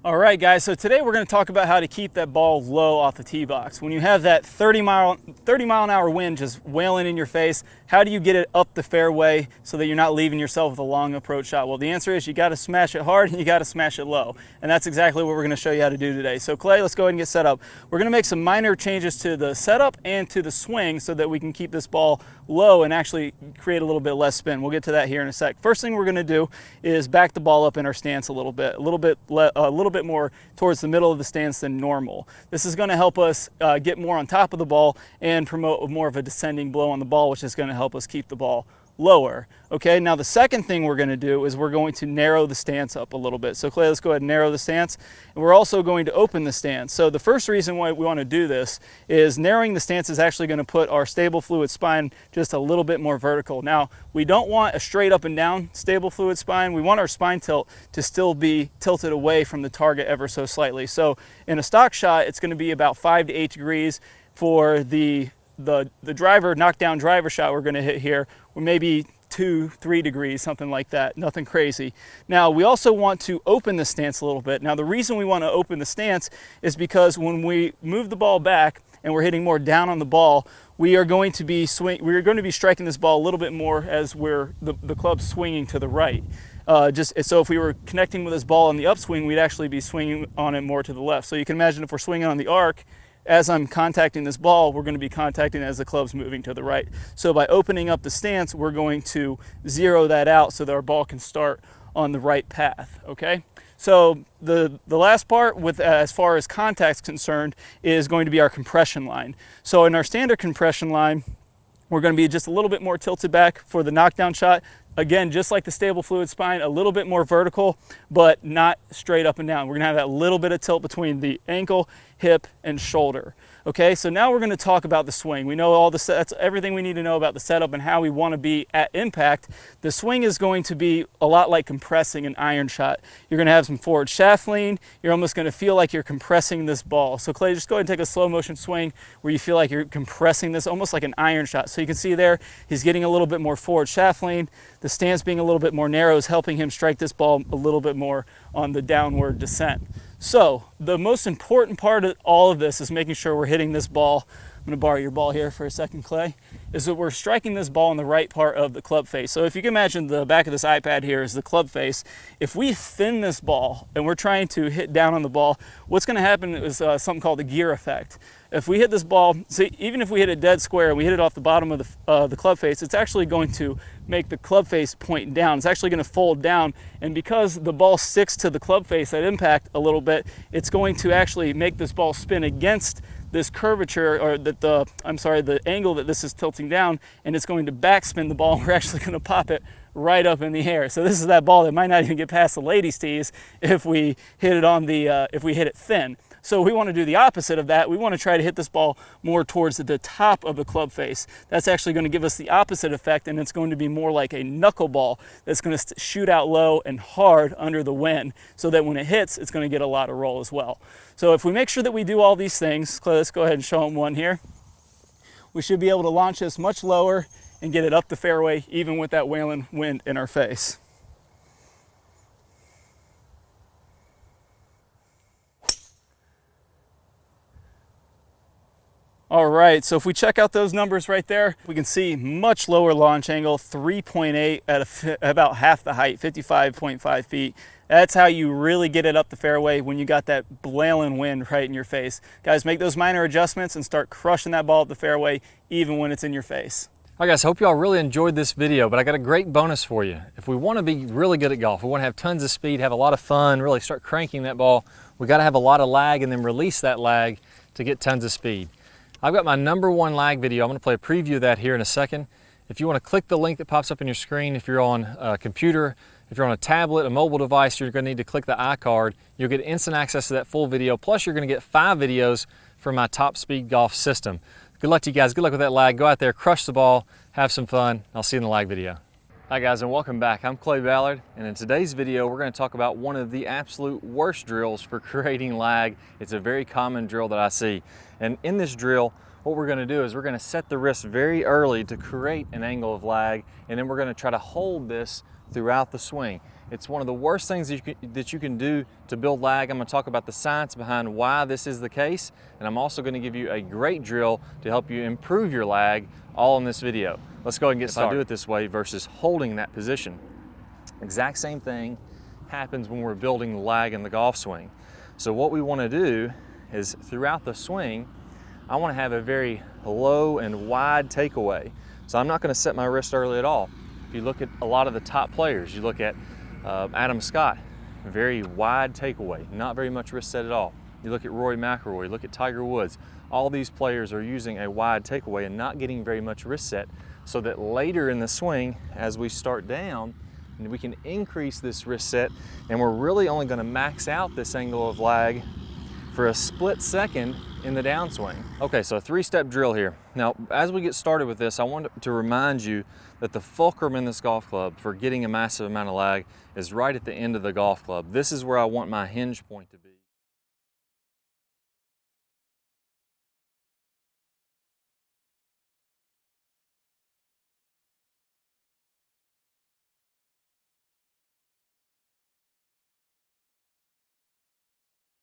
All right, guys, so today we're going to talk about how to keep that ball low off the tee box. When you have that 30 mile an hour wind just wailing in your face, how do you get it up the fairway so that you're not leaving yourself with a long approach shot? Well, the answer is you got to smash it hard and you got to smash it low. And that's exactly what we're going to show you how to do today. So Clay, let's go ahead and get set up. We're going to make some minor changes to the setup and to the swing so that we can keep this ball low and actually create a little bit less spin. We'll get to that here in a sec. First thing we're going to do is back the ball up in our stance a little bit more towards the middle of the stance than normal. This is going to help us get more on top of the ball and promote more of a descending blow on the ball, which is going to help us keep the ball lower. Okay, now the second thing we're going to do is we're going to narrow the stance up a little bit. So Clay, let's go ahead and narrow the stance. And we're also going to open the stance. So the first reason why we want to do this is narrowing the stance is actually going to put our stable fluid spine just a little bit more vertical. Now, we don't want a straight up and down stable fluid spine. We want our spine tilt to still be tilted away from the target ever so slightly. So in a stock shot, it's going to be about 5 to 8 degrees. For the driver, knockdown driver shot we're going to hit here, or maybe 2-3 degrees, something like that, nothing crazy. Now we also want to open the stance a little bit. Now the reason we want to open the stance is because when we move the ball back and we're hitting more down on the ball, we are going to be striking this ball a little bit more as the club's swinging to the right. So if we were connecting with this ball on the upswing, we'd actually be swinging on it more to the left. So you can imagine if we're swinging on the arc, as I'm contacting this ball, we're going to be contacting as the club's moving to the right. So by opening up the stance, we're going to zero that out so that our ball can start on the right path, okay? So the last part with as far as contact's concerned is going to be our compression line. So in our standard compression line, we're going to be just a little bit more tilted back for the knockdown shot. Again, just like the stable fluid spine, a little bit more vertical, but not straight up and down. We're gonna have that little bit of tilt between the ankle, hip, and shoulder. Okay, so now we're gonna talk about the swing. We know that's everything we need to know about the setup and how we wanna be at impact. The swing is going to be a lot like compressing an iron shot. You're gonna have some forward shaft lean. You're almost gonna feel like you're compressing this ball. So Clay, just go ahead and take a slow motion swing where you feel like you're compressing this almost like an iron shot. So you can see there, he's getting a little bit more forward shaft lean. The stance being a little bit more narrow is helping him strike this ball a little bit more on the downward descent. So the most important part of all of this is making sure we're hitting this ball. I'm going to borrow your ball here for a second, Clay. Is that we're striking this ball in the right part of the club face. So if you can imagine the back of this iPad here is the club face. If we thin this ball and we're trying to hit down on the ball, what's going to happen is something called the gear effect. If we hit this ball, so even if we hit it dead square and we hit it off the bottom of the club face, it's actually going to make the club face point down. It's actually going to fold down, and because the ball sticks to the club face at impact a little bit, it's going to actually make this ball spin against this curvature, or the angle that this is tilting down, and it's going to backspin the ball. We're actually going to pop it right up in the air. So this is that ball that might not even get past the ladies' tees if we hit it if we hit it thin. So we want to do the opposite of that. We want to try to hit this ball more towards the top of the club face. That's actually going to give us the opposite effect, and it's going to be more like a knuckleball that's going to shoot out low and hard under the wind, so that when it hits, it's going to get a lot of roll as well. So if we make sure that we do all these things, let's go ahead and show them one here. We should be able to launch this much lower and get it up the fairway, even with that wailing wind in our face. All right, so if we check out those numbers right there, we can see much lower launch angle, 3.8 at about half the height, 55.5 feet. That's how you really get it up the fairway when you got that blailing wind right in your face. Guys, make those minor adjustments and start crushing that ball up the fairway even when it's in your face. All right guys, hope y'all really enjoyed this video, but I got a great bonus for you. If we want to be really good at golf, we want to have tons of speed, have a lot of fun, really start cranking that ball, we got to have a lot of lag and then release that lag to get tons of speed. I've got my #1 lag video. I'm going to play a preview of that here in a second. If you want to click the link that pops up on your screen, if you're on a computer, if you're on a tablet, a mobile device, you're going to need to click the iCard. You'll get instant access to that full video, plus you're going to get 5 videos from my Top Speed Golf system. Good luck to you guys. Good luck with that lag. Go out there, crush the ball, have some fun. I'll see you in the lag video. Hi guys, and welcome back. I'm Clay Ballard, and in today's video we're going to talk about one of the absolute worst drills for creating lag. It's a very common drill that I see, and in this drill what we're going to do is we're going to set the wrist very early to create an angle of lag, and then we're going to try to hold this throughout the swing. It's one of the worst things that you can do to build lag. I'm going to talk about the science behind why this is the case, and I'm also going to give you a great drill to help you improve your lag, all in this video. Let's go ahead and get started. If I do it this way versus holding that position, exact same thing happens when we're building the lag in the golf swing. So what we want to do is throughout the swing, I want to have a very low and wide takeaway. So I'm not going to set my wrist early at all. If you look at a lot of the top players, you look at Adam Scott, very wide takeaway, not very much wrist set at all. You look at Rory McIlroy, look at Tiger Woods. All these players are using a wide takeaway and not getting very much wrist set, so that later in the swing, as we start down, we can increase this wrist set, and we're really only going to max out this angle of lag for a split second in the downswing. Okay, so a 3-step drill here. Now, as we get started with this, I want to remind you that the fulcrum in this golf club for getting a massive amount of lag is right at the end of the golf club. This is where I want my hinge point to be.